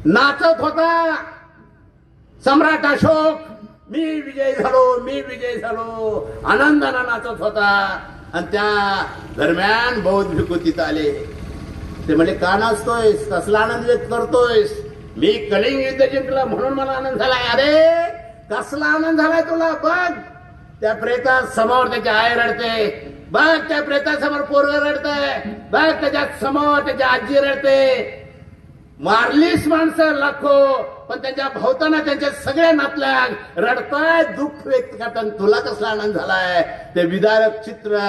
नाचत होता सम्राट अशोक, मी विजय झालो, मी विजय झालो, आनंदाने नाचत होता. आणि त्या दरम्यान बौद्ध भिक्खू तिथं आले. ते म्हणजे का नाचतोयस, कसला आनंद व्यक्त करतोयस? मी कलिंग युद्ध जिंकलं म्हणून मला आनंद झालाय. अरे कसला आनंद झालाय तुला? बघ त्या प्रेता समोर त्याची आई रडते, बघ त्या प्रेतासमोर पोरग रडतंय, बघ त्याच्या समोर त्याची आजी रडते. मारलीस माणसं लाखो, पण त्यांच्या भोवताना त्यांचे सगळे नातल्या रडताय, दुःख व्यक्त करतात. तुला कसला आनंद झालाय? ते विदारक चित्र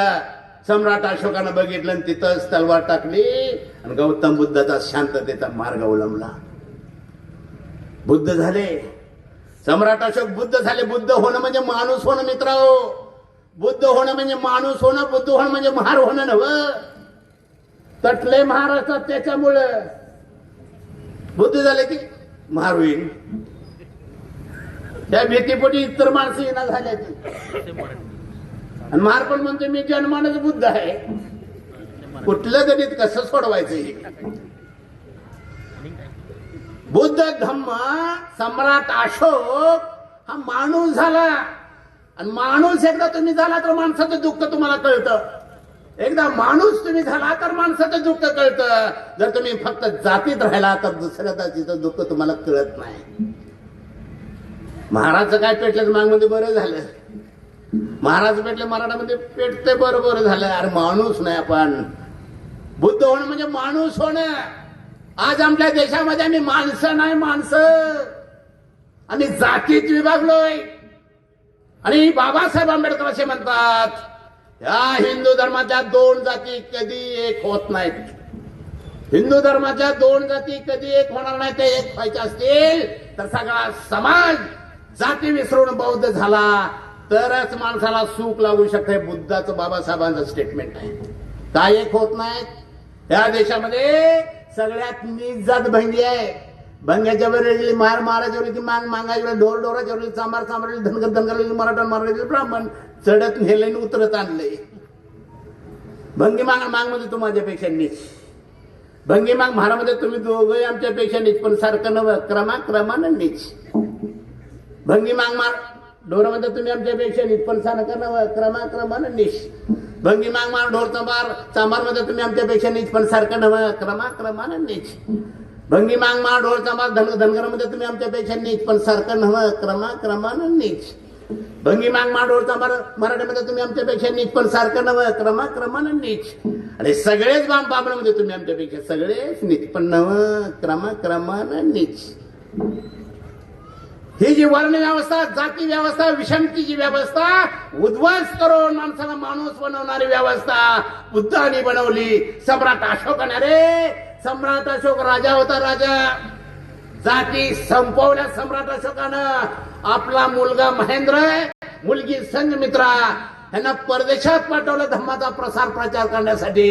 सम्राट अशोकानं बघितलं आणि तिथंच तलवार टाकली आणि गौतम बुद्धाचा शांततेचा मार्ग अवलंबला. बुद्ध झाले, सम्राट अशोक बुद्ध झाले. बुद्ध होणं म्हणजे माणूस होणं मित्रांनो. बुद्ध होणं म्हणजे माणूस होणं, बुद्ध होणं म्हणजे महार होणं नव्हं. तटले महाराष्ट्रात त्याच्यामुळं बुद्ध झाले की महार होईल. त्या भीतीपोटी इतर माणसं येणार झाल्या ती. आणि महार पण म्हणते मी जन्मानच बुद्ध आहे. कुठलं गणित कसं सोडवायचं हे? बुद्ध धम्म सम्राट अशोक हा माणूस झाला. आणि माणूस एकदा तुम्ही झाला तर माणसाचं दुःख तुम्हाला कळतं. एकदा माणूस तुम्ही झाला तर माणसाचं दुःख कळतं. जर तुम्ही फक्त जातीत राहिला तर दुसऱ्या जातीचं दुःख तुम्हाला कळत नाही. महाराजचं काय पेटलं मागमध्ये बरं झालं. महाराज पेटले मराठामध्ये पेटते बरोबर झालं. अरे माणूस नाही आपण. बुद्ध होणं म्हणजे माणूस होणं. आज आपल्या देशामध्ये आम्ही माणसं नाही, माणसं आणि जातीत विभागलोय. आणि बाबासाहेब आंबेडकर असे म्हणतात, या हिंदू धर्माच्या दोन जाती कधी एक होत नाहीत. हिंदू धर्माच्या दोन जाती कधी एक होणार नाही. ते एक व्हायच्या असतील तर सगळा समाज जाती विसरून बौद्ध झाला तरच माणसाला सुख लागू शकते. बुद्धाचं बाबासाहेबांचं स्टेटमेंट आहे. काय एक होत नाहीत. या देशामध्ये सगळ्यात नीच जात भंगी आहे. भंग्याच्या वेळेला मार मारायच्या वेळी मांग मागायच्या वेळी ढोर ढोराच्या वेळी चांबार चांबार धनगर धनगर मराठा मराठी ब्राह्मण चढत नेले उतरत आणले. भंगी माग माग मध्ये तू माझ्यापेक्षा नीच. भंगी माग महारामध्ये तुम्ही दोघंही आमच्यापेक्षा नीच, पण सारखं नवं क्रमानं नीच. भंगी माग मार ढोरामध्ये तुम्ही आमच्यापेक्षा नीच, पण सारखं नवं क्रमानं नीच. भंगी माग मार ढोर चांबार मध्ये तुम्ही आमच्यापेक्षा नीच, पण सारखं नवं क्रमानं नीच. भंगी माग मार ढोर चांबार धनगरामध्ये तुम्ही आमच्यापेक्षा नीच, पण सारखं नवं क्रमानं नीच. भंगी माग मार ढोर चांबार मराठीमध्ये तुम्ही आमच्यापेक्षा नीच, पण सारखं नवं क्रमानं नीच. आणि सगळेच बांबरामध्ये तुम्ही आमच्यापेक्षा सगळेच नीच, पण नवं क्रमानं नीच. ही जी वर्ण व्यवस्था, जाती व्यवस्था, विषमतेची व्यवस्था उद्ध्वस्त करून माणसाला माणूस बनवणारी व्यवस्था बुद्धाने बनवली. सम्राट अशोकाने, अरे सम्राट अशोक राजा होता, राजा. जाती संपवल्या सम्राट अशोकानं. आपला मुलगा महेंद्र, मुलगी संघमित्रा यांना परदेशात पाठवलं धम्माचा प्रसार प्रचार करण्यासाठी.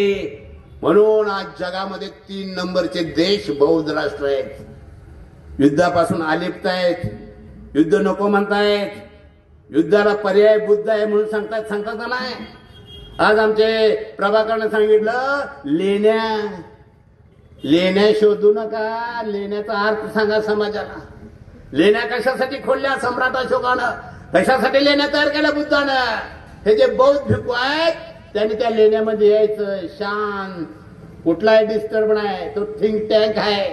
म्हणून आज जगामध्ये 3 नंबरचे देश बौद्ध राष्ट्र आहेत. युद्धापासून अलिप्त आहेत. युद्ध नको म्हणतायत. युद्धाला पर्याय बुद्ध आहे म्हणून सांगतात का नाही? आज आमचे प्रभाकरने सांगितलं, लेण्या शोधू नका. लेण्याचा अर्थ सांगा समाजाला. लेण्या कशासाठी खोलल्या सम्राट अशोकानं? कशासाठी लेण्या तयार केल्या बुद्धानं? हे जे बौद्ध भिक्खू आहेत त्यांनी त्या लेण्यामध्ये यायचं. शांत, कुठलाही डिस्टर्ब नाही. तो थिंक टँक आहे.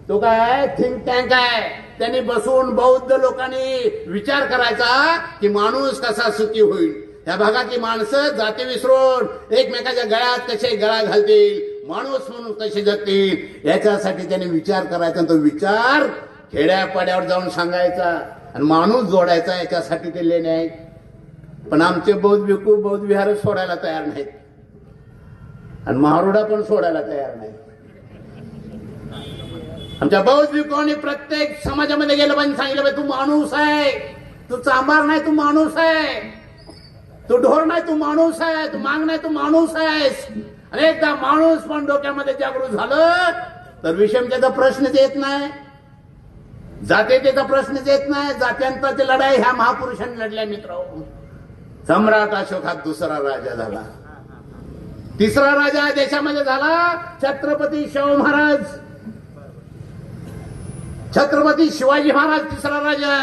तो काय थिंक टँक आहे. त्यांनी बसून बौद्ध लोकांनी विचार करायचा की माणूस कसा सुखी होईल. या भागातली माणसं जाती विसरून एकमेकाच्या गळ्यात कसे गळा घालतील, माणूस म्हणून कसे जगतील, याच्यासाठी त्यांनी विचार करायचा. तो विचार खेड्यापाड्यावर जाऊन सांगायचा आणि माणूस जोडायचा. याच्यासाठी ते लेणे आहेत. पण आमचे बौद्ध भिक्खू बौद्ध विहार सोडायला तयार नाहीत आणि महारोडा पण सोडायला तयार नाहीत. आमच्या बौद्ध भिक्खूंनी प्रत्येक समाजामध्ये गेलं पाहिजे, सांगितलं पाहिजे तू माणूस आहे. तू चांबार नाही, तू माणूस आहे. तू ढोर नाही, तू माणूस आहे. तू मांग नाही, तू माणूस आहेस. आणि एकदा माणूस पण डोक्यामध्ये जागृत झालं तर विषमतेचा प्रश्नच येत नाही. जातीयतेचा प्रश्नच येत नाही. जात्यांची लढाई ह्या महापुरुषांनी लढल्या मित्रांनो. सम्राट अशोक हा दुसरा राजा झाला. तिसरा राजा देशामध्ये झाला छत्रपती शाहू महाराज. छत्रपती शिवाजी महाराज तिसरा राजा.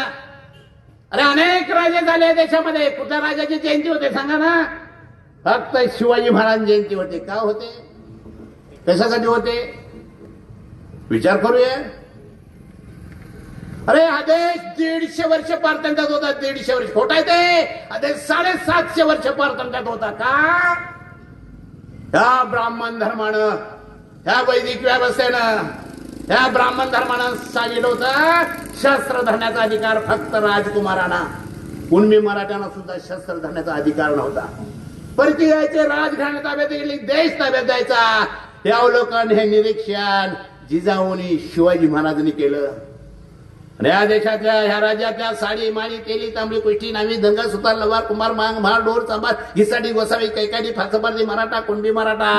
अरे अनेक राजे झाले देशामध्ये, कुठल्या राजाची जयंती होते सांगा ना? फक्त शिवाजी महाराज जयंती होते. का होते? कशासाठी होते? विचार करूया. अरे हा देश 150 वर्ष पारतंत्र्यात होता. 150 वर्ष खोटा आहे ते. हा देश 750 वर्ष पारतंत्र्यात होता. का? ह्या ब्राह्मण धर्मानं, ह्या वैदिक व्यवस्थेनं, ह्या ब्राह्मण धर्मानं सांगितलं होतं शस्त्र धरण्याचा अधिकार फक्त राजकुमारांना. कुणबी मराठ्यांना सुद्धा शस्त्र धरण्याचा अधिकार नव्हता. परकी यायचे, राजघराणे ताब्यात गेली, देश ताब्यात द्यायचा. हे अवलोकन, हे निरीक्षण जिजाऊनी शिवाजी महाराजांनी केलं. आणि या देशातल्या, ह्या राज्यातल्या साडी, माळी, तेली, तांबडी, कुष्टी, नावी, दंगा, सुतार, लवार, कुंभार, मांग, म्हार, डोर, चांबार, घिसाडी, गोसावी, कैकाडी, फासबार्दी मराठा, कुणबी मराठा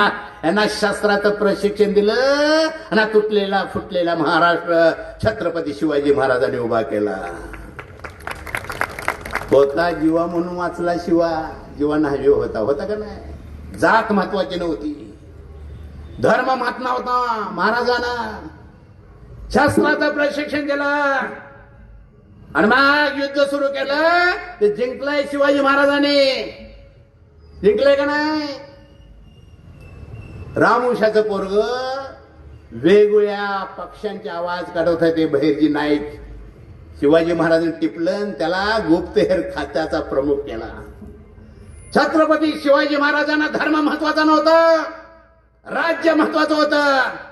यांना शस्त्राचं प्रशिक्षण दिलं. आणि तुटलेला फुटलेला महाराष्ट्र छत्रपती शिवाजी महाराजांनी उभा केला. होता जीवा म्हणून वाचला शिवा. जीवा नाही होता. होता का नाही? जात महत्वाची नव्हती, धर्म महत्व होता. महाराजांना शस्त्राचं प्रशिक्षण दिलं आणि मग युद्ध सुरू केलं. ते जिंकलंय शिवाजी महाराजांनी. जिंकलंय का नाही? रामवंशाचं पोरग वेगवेगळ्या पक्षांचे आवाज काढत होते. बहिर्जी नाईक शिवाजी महाराजांनी टिपलं, त्याला गुप्तहेर खात्याचा प्रमुख केला. छत्रपती शिवाजी महाराजांना धर्म महत्वाचा नव्हता, राज्य महत्वाचं होतं.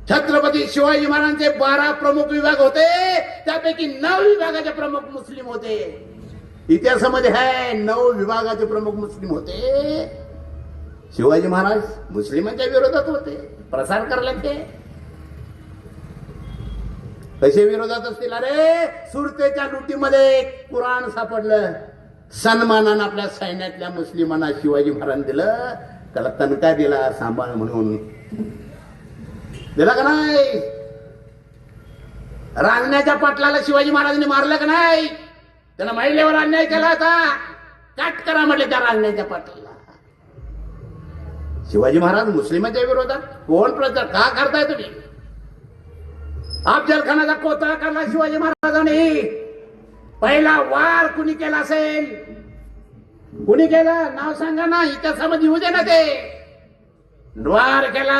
छत्रपती शिवाजी महाराजांचे 12 प्रमुख विभाग होते, त्यापैकी 9 विभागाचे प्रमुख मुस्लिम होते. इतिहासामध्ये आहे 9 विभागाचे प्रमुख मुस्लिम होते. शिवाजी महाराज मुस्लिमांच्या विरोधात होते. प्रसार करले ते कसे विरोधात असतील? अरे सुरतेच्या लुटीमध्ये कुराण सापडलं. सन्मानानं आपल्या सैन्यातल्या मुस्लिमांना शिवाजी महाराज दिलं. त्याला तनका दिला सांभाळ म्हणून. दिला का नाही? रांजण्याच्या पाटलाला शिवाजी महाराजांनी मारलं का नाही? त्याला महिलेवर अन्याय केला होता. काट करा म्हटले त्या रांजण्याच्या पाटलाला. शिवाजी महाराज मुस्लिमांच्या विरोधात कोण प्रचार का करताय तुम्ही? अफजल खानाचा कोतळा काढला शिवाजी महाराजांनी. पहिला वार कुणी केला असेल? कुणी केलं? नाव सांगा ना, इतिहासामध्ये येऊ दे ना. ते वार केला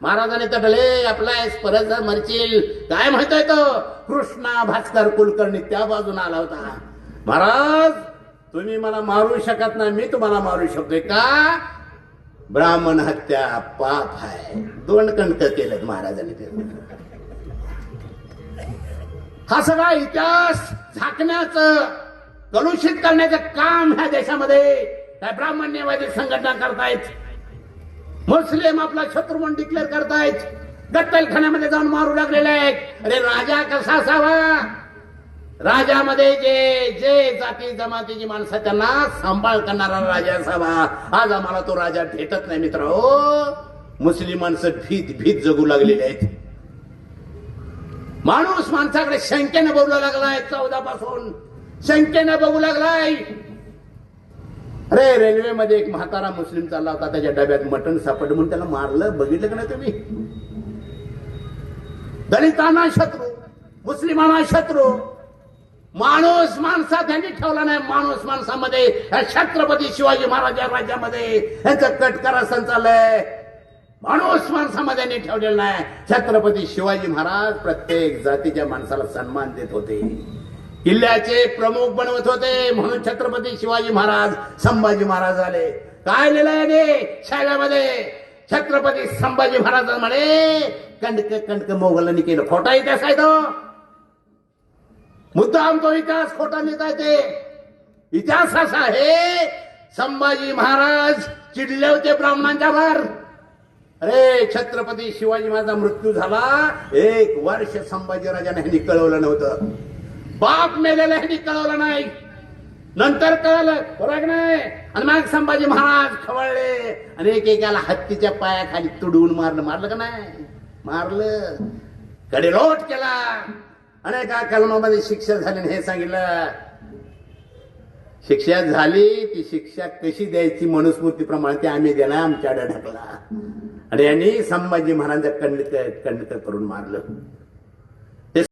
महाराजांनी. तडले आपला परत मरशील काय म्हणतोय तो कृष्णा भास्कर कुलकर्णी त्या बाजून आला होता. महाराज तुम्ही मला मारू शकत नाही, मी तुम्हाला मारू शकतोय का? ब्राह्मण हत्या पाप आहे. 2 कणक केलं महाराजांनी. ते हा सगळा इतिहास झाकण्याचं, कलुषित करण्याचं काम ह्या देशामध्ये काय ब्राह्मण्यवादी संघटना करतायत. मुस्लिम आपला शत्रू म्हणून डिक्लेअर करतायत. कत्तलखान्यामध्ये जाऊन मारू लागलेले आहेत. अरे राजा कसा असावा? राजामध्ये जे जाती जमातीची माणसं त्यांना सांभाळ करणारा राजा असावा. आज आम्हाला तो राजा भेटत नाही मित्र. मुस्लिम माणसं भीत जगू लागलेले आहेत. माणूस माणसाकडे शंकेने बघू लागलाय. 14 पासून शंकेने बघू लागलाय. अरे रेल्वेमध्ये एक म्हातारा मुस्लिम चालला होता, त्याच्या डब्यात मटण सापडलं म्हणून त्याला मारलं. बघितलं का नाही तुम्ही? दलितांना शत्रू, मुस्लिमांना शत्रू. माणूस माणसात त्यांनी ठेवला नाही. माणूस माणसामध्ये छत्रपती शिवाजी महाराज राज्यामध्ये यांचं कटकरा संचालय. माणूस माणसामध्ये यांनी ठेवलेलं नाही. छत्रपती शिवाजी महाराज प्रत्येक जातीच्या माणसाला सन्मान देत होते. किल्ल्याचे प्रमुख बनवत होते. म्हणून छत्रपती शिवाजी महाराज संभाजी महाराज झाले. काय लिहिलंय शाळेमध्ये? छत्रपती संभाजी महाराज म्हणे कंडक मोगलांनी केलं. खोटा इतिहास आहे तो. मुद्दाम तो इतिहास खोटा लिहिताय. ते इतिहास असा आहे, संभाजी महाराज चिडले होते ब्राह्मणांच्या वर. अरे छत्रपती शिवाजी महाराजांचा मृत्यू झाला 1 वर्ष संभाजीराजांनी ह्यांनी कळवलं नव्हतं. बाप मेलेला ह्यांनी कळवलं नाही. नंतर कळलं बरोबर नाही. आणि मग संभाजी महाराज खवळले आणि एकेकाला हत्तीच्या पायाखाली तुडवून मारलं का नाही? मारलं. कडेलोट केला. अनेका कलमामध्ये शिक्षा झाली. हे सांगितलं शिक्षा झाली. ती शिक्षा कशी द्यायची मनुस्मृतीप्रमाणे ते आम्ही देणार आमच्याकडे ढकला. आणि यांनी संभाजी महाराजांचा कंडक करून मारलं.